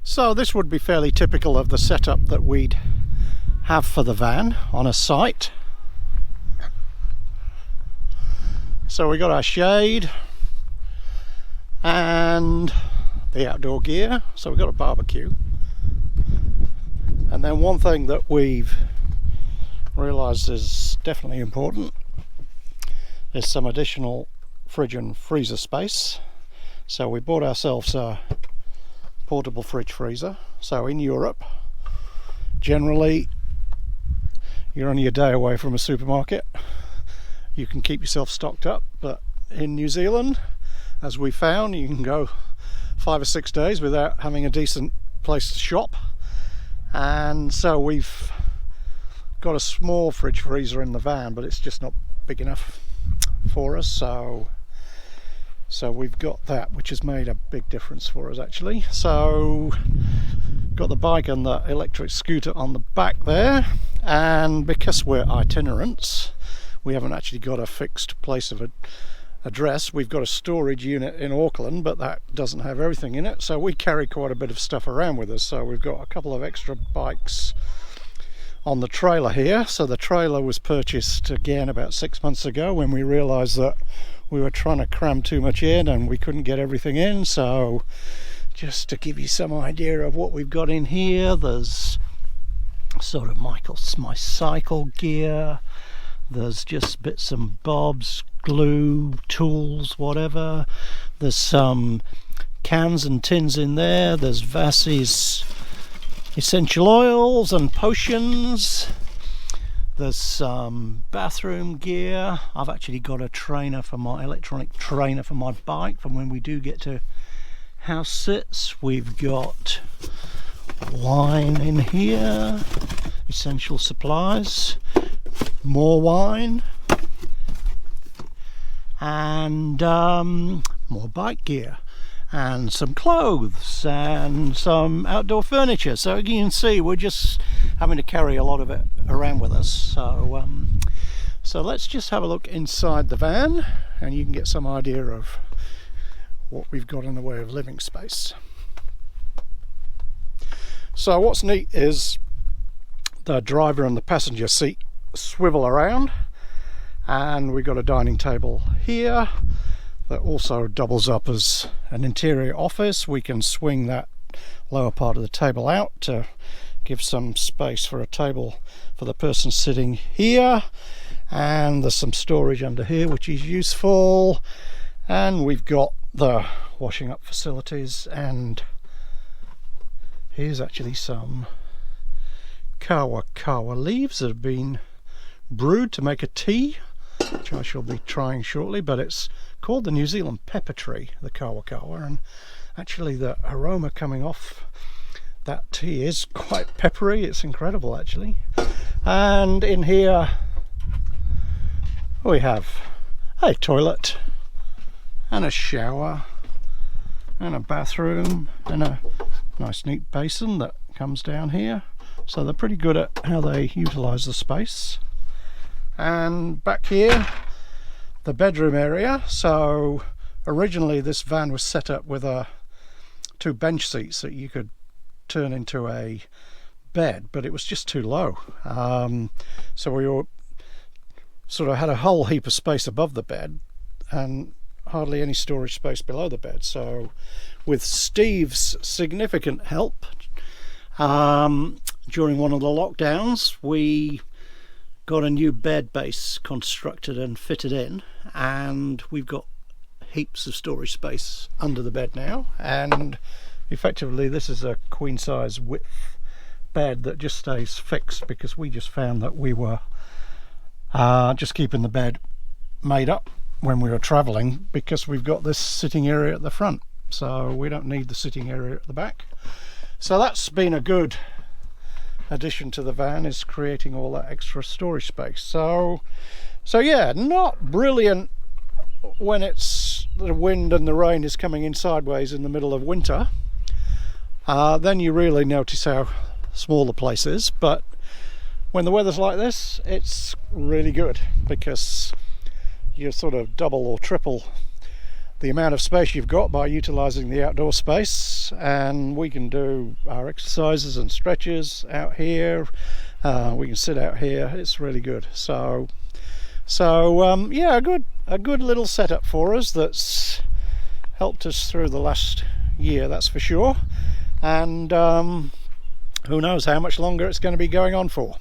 So this would be fairly typical of the setup that we'd have for the van on a site. So we got our shade and the outdoor gear, so we've got a barbecue. And then one thing that we've realised is definitely important is some additional fridge and freezer space. So we bought ourselves a portable fridge freezer. So in Europe, generally you're only a day away from a supermarket. You can keep yourself stocked up, but in New Zealand, as we found, you can go 5 or 6 days without having a decent place to shop. And so we've got a small fridge freezer in the van, but it's just not big enough for us, so we've got that, which has made a big difference for us actually. So got the bike and the electric scooter on the back there, and because we're itinerants, we haven't actually got a fixed place of address. We've got a storage unit in Auckland, but that doesn't have everything in it, so we carry quite a bit of stuff around with us. So we've got a couple of extra bikes on the trailer here. So the trailer was purchased again about 6 months ago when we realized that we were trying to cram too much in and we couldn't get everything in. So just to give you some idea of what we've got in here, there's sort of my cycle gear, there's just bits and bobs, glue, tools, whatever. There's some cans and tins in there. There's Vassie's essential oils and potions. There's some bathroom gear. I've actually got a trainer for my electronic trainer for my bike from when we do get to house sits. We've got wine in here, essential supplies, more wine, and more bike gear, and some clothes and some outdoor furniture. So you can see we're just having to carry a lot of it around with us. So let's just have a look inside the van and you can get some idea of what we've got in the way of living space. So what's neat is the driver and the passenger seat swivel around, and we've got a dining table here that also doubles up as an interior office. We can swing that lower part of the table out to give some space for a table for the person sitting here, and there's some storage under here which is useful, and we've got the washing up facilities, and here's actually some kawa leaves that have been brewed to make a tea, which I shall be trying shortly. But it's called the New Zealand pepper tree, the kawa, and actually the aroma coming off that tea is quite peppery. It's incredible actually. And in here we have a toilet and a shower and a bathroom and a nice neat basin that comes down here. So they're pretty good at how they utilize the space. And back here, the bedroom area. So originally this van was set up with 2 bench seats that you could turn into a bed, but it was just too low. So we all sort of had a whole heap of space above the bed and hardly any storage space below the bed. So with Steve's significant help, during one of the lockdowns, we got a new bed base constructed and fitted in, and we've got heaps of storage space under the bed now. And effectively this is a queen size width bed that just stays fixed, because we just found that we were just keeping the bed made up when we were traveling, because we've got this sitting area at the front, so we don't need the sitting area at the back. So that's been a good addition to the van, is creating all that extra storage space. So yeah, not brilliant when it's the wind and the rain is coming in sideways in the middle of winter. Then you really notice how small the place is. But when the weather's like this, it's really good, because you sort of double or triple the amount of space you've got by utilising the outdoor space, and we can do our exercises and stretches out here. We can sit out here. It's really good. So yeah, a good little setup for us that's helped us through the last year, that's for sure. And who knows how much longer it's going to be going on for.